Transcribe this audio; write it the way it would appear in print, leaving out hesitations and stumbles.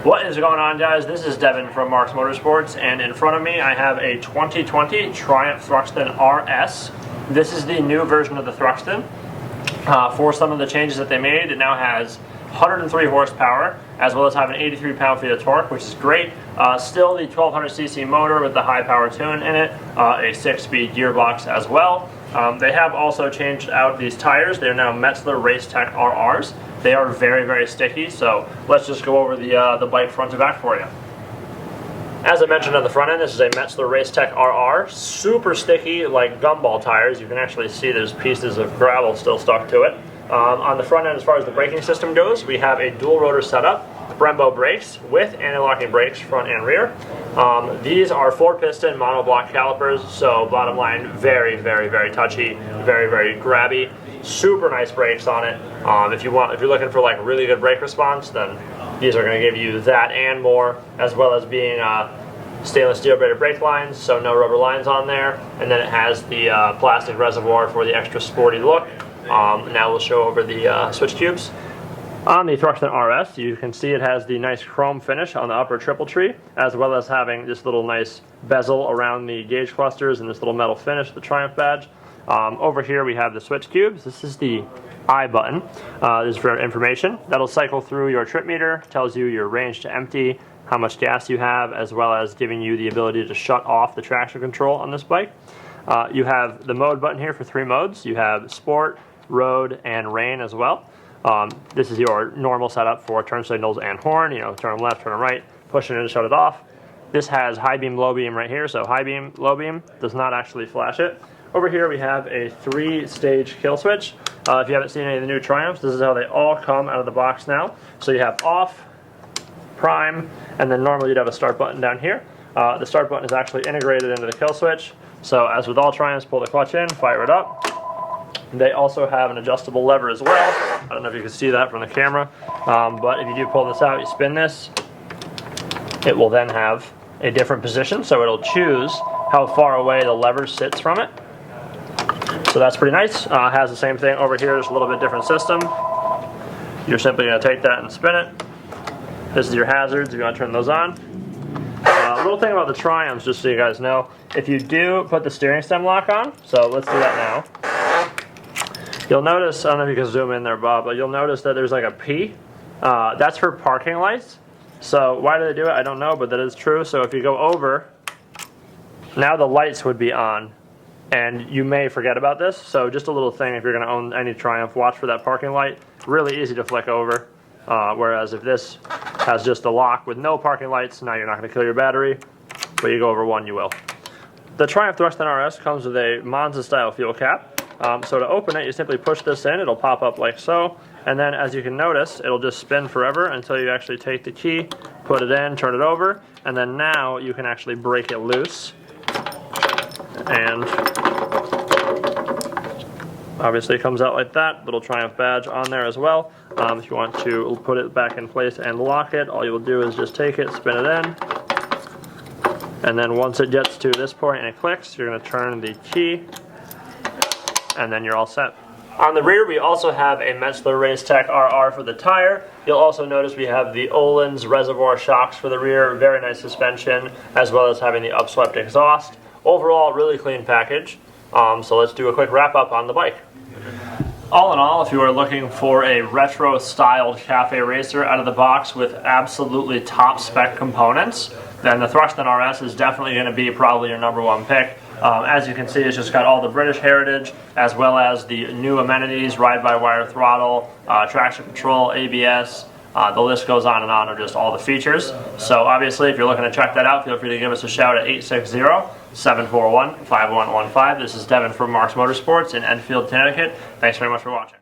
What is going on, guys? This is Devin from MARK'S MOTORSPORTS, and in front of me I have a 2020 Triumph Thruxton RS. This is the new version of the Thruxton. For some of the changes that they made, it now has 103 horsepower, as well as having 83 pound-feet of torque, which is great. Still the 1200cc motor with the high-power tune in it, a 6-speed gearbox as well. They have also changed out these tires. They're now Metzler Racetech RRs. They are very, very sticky, so let's just go over the bike front to back for you. As I mentioned on the front end, this is a Metzler Racetech RR. Super sticky, like gumball tires. You can actually see there's pieces of gravel still stuck to it. On the front end, as far as the braking system goes, we have a dual rotor setup, Brembo brakes with anti-locking brakes front and rear. These are 4-piston monoblock calipers, so bottom line, very, very, very touchy, very, very grabby. Super nice brakes on it. If you're looking for like really good brake response, then these are going to give you that and more, as well as being stainless steel braided brake lines, so no rubber lines on there. And then it has the plastic reservoir for the extra sporty look. Now we'll show over the switch cubes. On the Thruxton RS, you can see it has the nice chrome finish on the upper triple tree, as well as having this little nice bezel around the gauge clusters and this little metal finish, the Triumph badge. Over here we have the switch cubes. This is the I button. This is for information. That'll cycle through your trip meter, tells you your range to empty, how much gas you have, as well as giving you the ability to shut off the traction control on this bike. You have the mode button here for 3 modes. You have Sport, Road, and Rain as well. This is your normal setup for turn signals and horn, turn left, turn right, push it in to shut it off. This has high beam, low beam right here, so high beam, low beam does not actually flash it. Over here we have a 3-stage kill switch. If you haven't seen any of the new Triumphs, this is how they all come out of the box now. So you have off, prime, and then normally you'd have a start button down here. The start button is actually integrated into the kill switch. So as with all Triumphs, pull the clutch in, fire it up. They also have an adjustable lever as well. I don't know if you can see that from the camera, but if you do pull this out, you spin this, it will then have a different position, so it'll choose how far away the lever sits from it. So that's pretty nice. Has the same thing over here, just a little bit different system. You're simply going to take that and spin it. This is your hazards if you want to turn those on. A little thing about the Triumphs, just so you guys know, if you do put the steering stem lock on, so let's do that now. You'll notice, I don't know if you can zoom in there, Bob, but you'll notice that there's like a P. That's for parking lights. So why do they do it? I don't know, but that is true. So if you go over, now the lights would be on, and you may forget about this. So just a little thing, if you're going to own any Triumph, watch for that parking light. Really easy to flick over. Whereas if this has just a lock with no parking lights, now you're not going to kill your battery, but you go over one, you will. The Triumph Thruxton RS comes with a Monza-style fuel cap. So to open it, you simply push this in, it'll pop up like so, and then as you can notice, it'll just spin forever until you actually take the key, put it in, turn it over, and then now you can actually break it loose. And obviously it comes out like that, little Triumph badge on there as well. If you want to put it back in place and lock it, all you will do is just take it, spin it in, and then once it gets to this point and it clicks, you're going to turn the key, and then you're all set. On the rear, we also have a Metzler Racetech RR for the tire. You'll also notice we have the Öhlins reservoir shocks for the rear, very nice suspension, as well as having the upswept exhaust. Overall, really clean package. So let's do a quick wrap up on the bike. All in all, if you are looking for a retro-styled Café Racer out of the box with absolutely top-spec components, then the Thruxton RS is definitely going to be probably your #1 pick. As you can see, it's just got all the British heritage, as well as the new amenities, ride-by-wire throttle, traction control, ABS, the list goes on of just all the features. So obviously, if you're looking to check that out, feel free to give us a shout at 860-741-5115. This is Devin from MARK'S Motorsports in Enfield, Connecticut. Thanks very much for watching.